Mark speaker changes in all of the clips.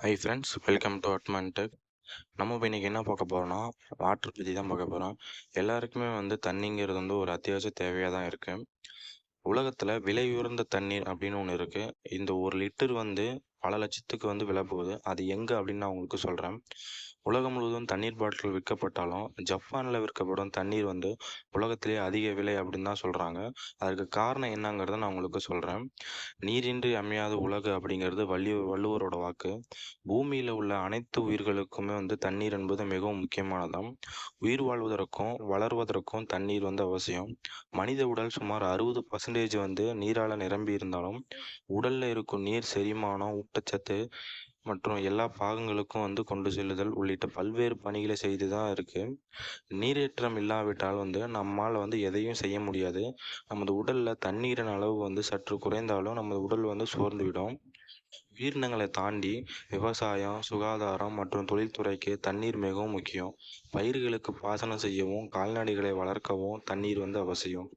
Speaker 1: High friends, welcome to Atman tech. நம்ம இப்போ இன்றைக்கி என்ன பார்க்க போகிறோம்னா, வாட்டர் பற்றி தான் பார்க்க போகிறோம். எல்லாருக்குமே தண்ணிங்கிறது ஒரு அத்தியாவசிய தேவையாக தான் இருக்குது. உலகத்தில் விலை உயர்ந்த தண்ணீர் அப்படின்னு ஒன்று இருக்குது. இந்த ஒரு லிட்டர் பல லட்சத்துக்கு விலை போகுது. அது எங்கே அப்படின்னு நான் உங்களுக்கு சொல்கிறேன். உலகம் முழுவதும் தண்ணீர் பாட்டில் விற்கப்பட்டாலும் ஜப்பானில் விற்கப்படும் தண்ணீர் உலகத்திலேயே அதிக விலை அப்படின்னு தான் சொல்கிறாங்க. அதுக்கு காரணம் என்னங்கிறத நான் உங்களுக்கு சொல்கிறேன். நீரின்றி அமையாத உலகு அப்படிங்கிறது வள்ளுவரோட வாக்கு. பூமியில் உள்ள அனைத்து உயிர்களுக்குமே தண்ணீர் என்பது மிகவும் முக்கியமானதாம். உயிர் வாழ்வதற்கும் வளர்வதற்கும் தண்ணீர் அவசியம். மனித உடல் சுமார் 60% நீரால் நிரம்பி இருந்தாலும் உடலில் இருக்கும் நீர் செரிமானம், ஊட்டச்சத்து மற்றும் எல்லா பாகங்களுக்கும் கொண்டு செல்லுதல் உள்ளிட்ட பல்வேறு பணிகளை செய்து தான் இருக்குது. நீரேற்றம் இல்லாவிட்டால் நம்மால் எதையும் செய்ய முடியாது. நமது உடலில் தண்ணீரின் அளவு சற்று குறைந்தாலும் நமது உடல் சோர்ந்துவிடும். உயிரினங்களை தாண்டி விவசாயம், சுகாதாரம் மற்றும் தொழில்துறைக்கு தண்ணீர் மிகவும் முக்கியம். பயிர்களுக்கு பாசனம் செய்யவும், கால்நடைகளை வளர்க்கவும் தண்ணீர் அவசியம்.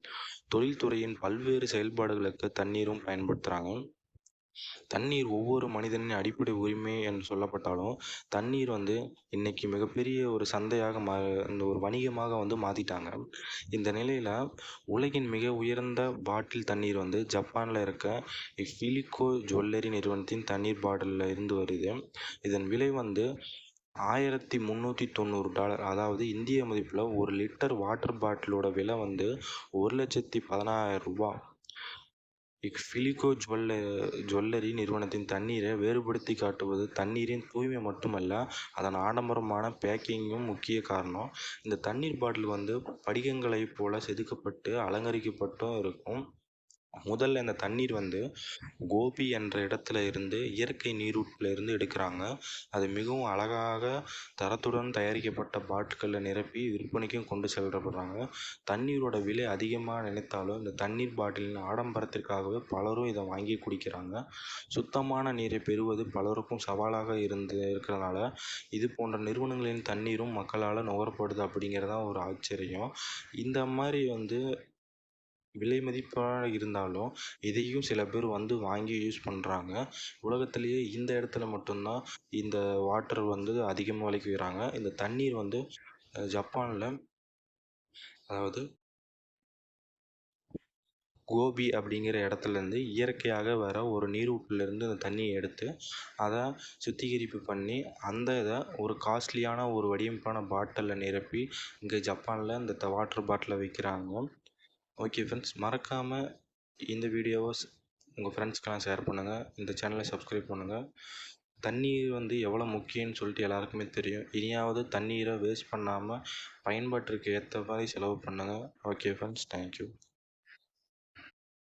Speaker 1: தொழில்துறையின் பல்வேறு செயல்பாடுகளுக்கு தண்ணீரும் பயன்படுத்துகிறாங்க. தண்ணீர் ஒவ்வொரு மனிதனின் அடிப்படை உரிமை என்று சொல்லப்பட்டாலும், தண்ணீர் இன்னைக்கு மிகப்பெரிய ஒரு சந்தையாக இந்த ஒரு வணிகமாக மாற்றிட்டாங்க. இந்த நிலையில் உலகின் மிக உயர்ந்த பாட்டில் தண்ணீர் ஜப்பானில் இருக்க ஃபிலிக்கோ ஜுவல்லரி நிறுவனத்தின் தண்ணீர் பாட்டிலில் இருந்து வருது. இதன் விலை $1390. அதாவது இந்திய மதிப்பில் ஒரு லிட்டர் வாட்டர் பாட்டிலோட விலை $1,14,000. ஃபிலிக்கோ ஜுவல்லரி நிறுவனத்தின் தண்ணீரை வேறுபடுத்தி காட்டுவது தண்ணீரின் தூய்மை மட்டுமல்ல, அதன் ஆடம்பரமான பேக்கிங்கும் முக்கிய காரணம். இந்த தண்ணீர் பாட்டில் படிகங்களைப் போல செதுக்கப்பட்டு அலங்கரிக்கப்பட்டும் இருக்கும். முதல்ல இந்த தண்ணீர் கோபி என்ற இடத்துல இருந்து இயற்கை நீரூற்றில் இருந்து எடுக்கிறாங்க. அது மிகவும் அழகாக தரத்துடன் தயாரிக்கப்பட்ட பாட்டில்களில் நிரப்பி விற்பனைக்கும் கொண்டு செல்லப்படுறாங்க. தண்ணீரோட விலை அதிகமாக நினைத்தாலும் இந்த தண்ணீர் பாட்டிலின் ஆடம்பரத்திற்காகவே பலரும் இதை வாங்கி குடிக்கிறாங்க. சுத்தமான நீரை பெறுவது பலருக்கும் சவாலாக இருக்கிறதுனால இது போன்ற நிறுவனங்களின் தண்ணீரும் மக்களால் நுகரப்படுது அப்படிங்கிறதான் ஒரு ஆச்சரியம். இந்த மாதிரி விலை மதிப்பாக இருந்தாலும் இதையும் சில பேர் வாங்கி யூஸ் பண்ணுறாங்க. உலகத்திலேயே இந்த இடத்துல மட்டும்தான் இந்த வாட்டர் அதிகமாக விலைக்கு விற்கிறாங்க. இந்த தண்ணீர் ஜப்பானில், அதாவது கோபி அப்படிங்கிற இடத்துலேருந்து இயற்கையாக வர ஒரு நீரூற்றிலேருந்து அந்த தண்ணியை எடுத்து அதை சுத்திகரிப்பு பண்ணி அந்த இதை ஒரு காஸ்ட்லியான ஒரு வடிவமைப்பான பாட்டிலில் நிரப்பி இங்கே ஜப்பானில் இந்த வாட்டர் பாட்டிலை விற்கிறாங்க. ஓகே ஃப்ரெண்ட்ஸ், மறக்காமல் இந்த வீடியோவை உங்கள் ஃப்ரெண்ட்ஸ்க்கெலாம் ஷேர் பண்ணுங்கள். இந்த சேனலை சப்ஸ்கிரைப் பண்ணுங்கள். தண்ணீர் எவ்வளோ முக்கியம்னு சொல்லிட்டு எல்லாருக்குமே தெரியும். இனியாவது தண்ணீரை வேஸ்ட் பண்ணாமல் பயன்பாட்டிற்கு ஏற்ற மாதிரி செலவு பண்ணுங்கள். Okay friends, thank you.